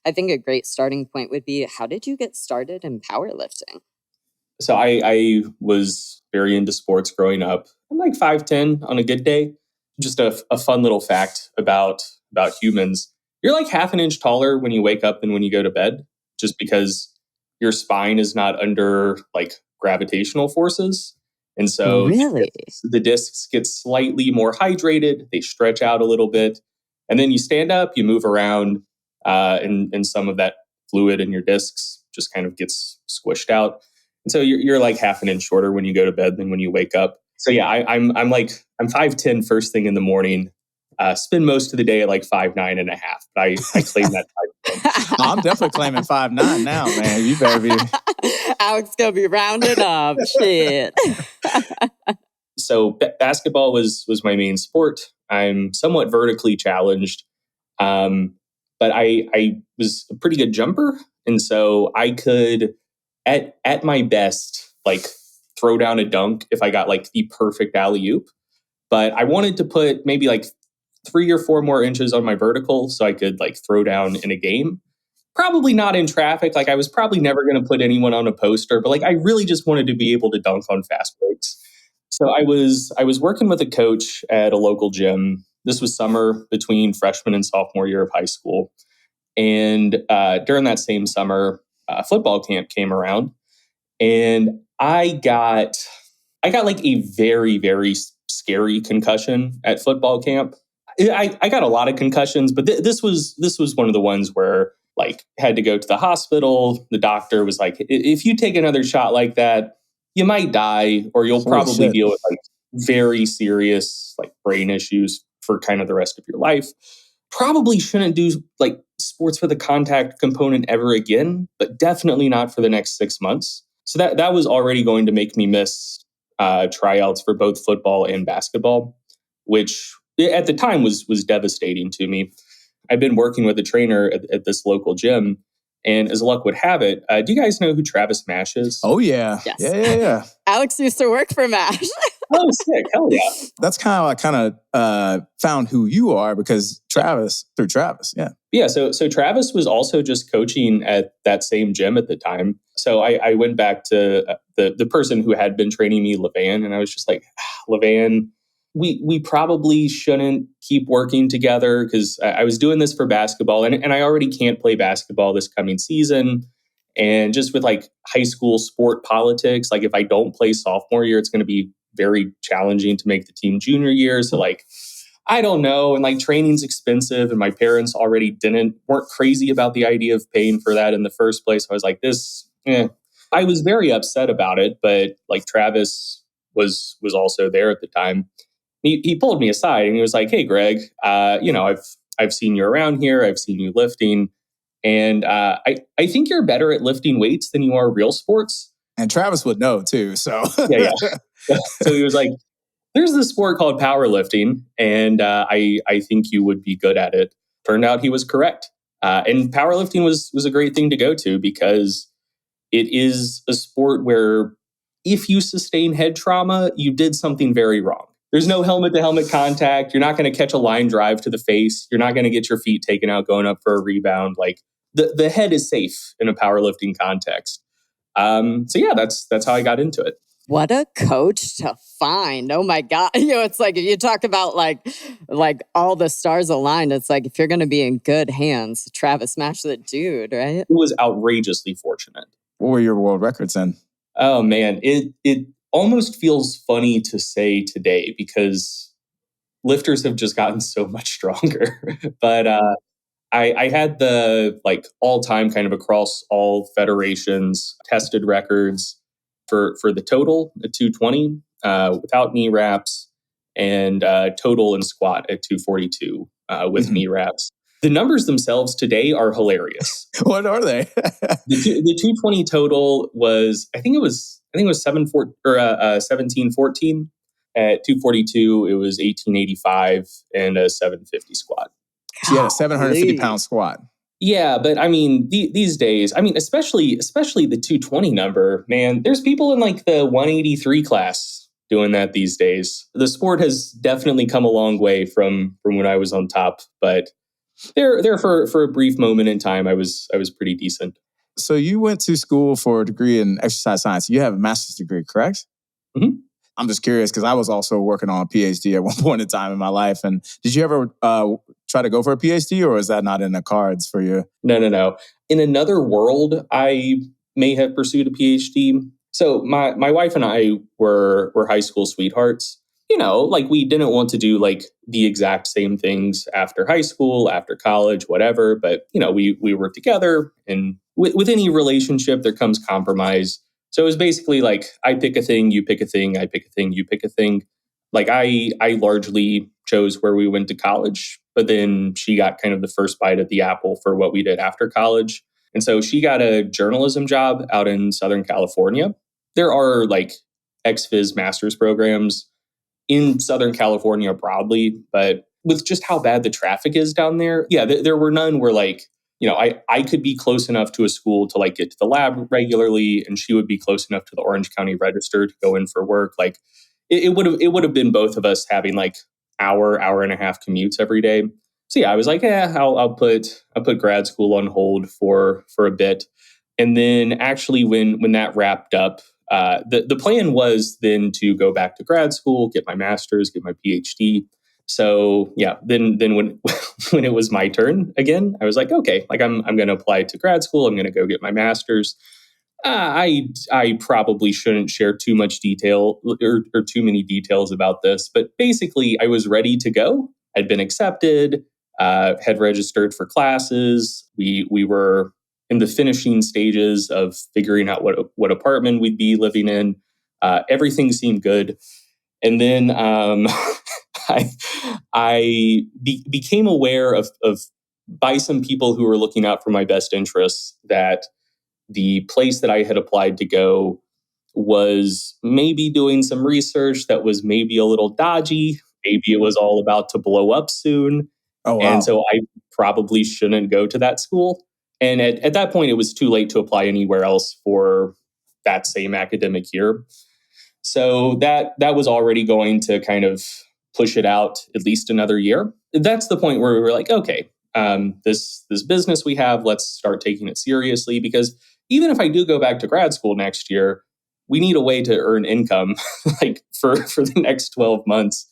I think a great starting point would be, how did you get started in powerlifting? So I was very into sports growing up. I'm like 5'10" on a good day. Just a fun little fact about humans. You're like half an inch taller when you wake up than when you go to bed, just because your spine is not under like gravitational forces. And so Really? the discs get slightly more hydrated, they stretch out a little bit. And then you stand up, you move around, and some of that fluid in your discs just kind of gets squished out. And so you're like half an inch shorter when you go to bed than when you wake up. So yeah, I'm 5'10" first thing in the morning. Spend most of the day at like 5'9" and a half. But I claim that 5'10". I'm definitely claiming 5'9" now, man. You better be. Alex gonna be rounded up. Shit. So basketball was my main sport. I'm somewhat vertically challenged, but I was a pretty good jumper, and so I could, at my best, like throw down a dunk if I got like the perfect alley oop. But I wanted to put maybe like 3 or 4 more inches on my vertical so I could like throw down in a game. Probably not in traffic. Like I was probably never going to put anyone on a poster, but like I really just wanted to be able to dunk on fast breaks. So I was working with a coach at a local gym. This was summer between freshman and sophomore year of high school. And during that same summer, football camp came around, and I got like a very, very scary concussion at football camp. I got a lot of concussions, but this was one of the ones where like had to go to the hospital. The doctor was like, if you take another shot like that, you might die, or you'll probably deal with like very serious like brain issues for kind of the rest of your life. Probably shouldn't do like sports with a contact component ever again, but definitely not for the next 6 months. So that was already going to make me miss tryouts for both football and basketball, which at the time was devastating to me. I've been working with a trainer at this local gym, and as luck would have it, do you guys know who Travis Mash is? Oh, yeah. Yes. Yeah. Alex used to work for MASH. Oh, sick. Hell yeah. That's kind of how I kind of found who you are, because through Travis. Yeah. Yeah. So Travis was also just coaching at that same gym at the time. So I went back to the person who had been training me, Levan, and I was just like, Levan, we probably shouldn't keep working together, because I was doing this for basketball, and I already can't play basketball this coming season. And just with like high school sport politics, like if I don't play sophomore year, it's going to be very challenging to make the team junior year. So like, I don't know. And like training's expensive, and my parents already weren't crazy about the idea of paying for that in the first place. I was like, I was very upset about it, but like Travis was also there at the time. He pulled me aside and he was like, "Hey, Greg, I've seen you around here. I've seen you lifting. And I think you're better at lifting weights than you are real sports." And Travis would know too. So yeah. So he was like, "There's this sport called powerlifting, and I think you would be good at it." Turned out he was correct. And powerlifting was a great thing to go to, because it is a sport where if you sustain head trauma, you did something very wrong. There's no helmet-to-helmet contact. You're not going to catch a line drive to the face. You're not going to get your feet taken out going up for a rebound. Like the head is safe in a powerlifting context. So yeah, that's how I got into it. What a coach to find. Oh my God. It's like, if you talk about like all the stars aligned, it's like, if you're going to be in good hands, Travis Mash the dude, right? It was outrageously fortunate. What were your world records then? Oh man, it almost feels funny to say today, because lifters have just gotten so much stronger. But I had the like all-time kind of across all federations tested records for the total at 220 without knee wraps, and total and squat at 242 with knee wraps. The numbers themselves today are hilarious. What are they? The 220 total was, I think it was 1714. At 242, it was 1885 and a 750 squat. She had a 750-pound squat. Yeah, but I mean, these days, I mean, especially the 220 number, man, there's people in like the 183 class doing that these days. The sport has definitely come a long way from when I was on top, but there for a brief moment in time, I was pretty decent. So you went to school for a degree in exercise science. You have a master's degree, correct? Mm-hmm. I'm just curious because I was also working on a PhD at one point in time in my life. And did you ever try to go for a PhD, or is that not in the cards for you? No. In another world, I may have pursued a PhD. So my wife and I were high school sweethearts. Like we didn't want to do like the exact same things after high school, after college, whatever. But we were together, and with any relationship, there comes compromise. So it was basically like I pick a thing, you pick a thing, I pick a thing, you pick a thing. Like I largely chose where we went to college, but then she got kind of the first bite at the apple for what we did after college. And so she got a journalism job out in Southern California. There are like ex-phys master's programs in Southern California broadly, but with just how bad the traffic is down there, yeah, there were none where like, I could be close enough to a school to like get to the lab regularly, and she would be close enough to the Orange County Register to go in for work. Like it would have been both of us having like hour and a half commutes every day. So yeah, I was like, yeah, I'll put grad school on hold for a bit. And then actually when that wrapped up, the plan was then to go back to grad school, get my master's, get my PhD. So yeah, then when when it was my turn again, I was like, okay, like I'm going to apply to grad school. I'm going to go get my master's. I probably shouldn't share too much detail or too many details about this, but basically, I was ready to go. I'd been accepted, had registered for classes. We were in the finishing stages of figuring out what apartment we'd be living in. Everything seemed good, and then I became aware of by some people who were looking out for my best interests that the place that I had applied to go was maybe doing some research that was maybe a little dodgy. Maybe it was all about to blow up soon. Oh, wow. And so I probably shouldn't go to that school. And at that point, it was too late to apply anywhere else for that same academic year. So that was already going to kind of push it out at least another year. That's the point where we were like, okay, this business we have, let's start taking it seriously, because even if I do go back to grad school next year, we need a way to earn income like for the next 12 months.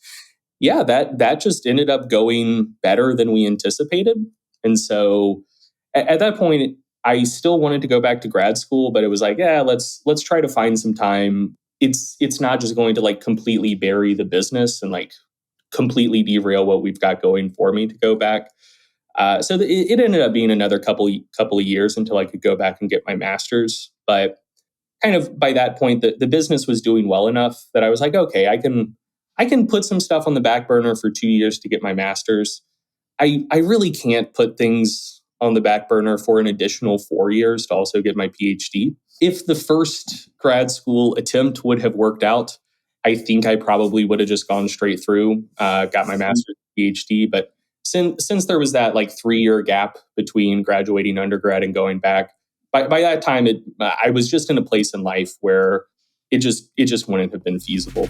Yeah, that just ended up going better than we anticipated. And so at that point, I still wanted to go back to grad school, but it was like, yeah, let's try to find some time. It's not just going to like completely bury the business and like completely derail what we've got going for me to go back. So it ended up being another couple of years until I could go back and get my master's. But kind of by that point, the business was doing well enough that I was like, okay, I can put some stuff on the back burner for 2 years to get my master's. I really can't put things on the back burner for an additional 4 years to also get my PhD. If the first grad school attempt would have worked out, I think I probably would have just gone straight through, got my master's PhD. But since there was that like 3 year gap between graduating undergrad and going back, by that time, I was just in a place in life where it just wouldn't have been feasible.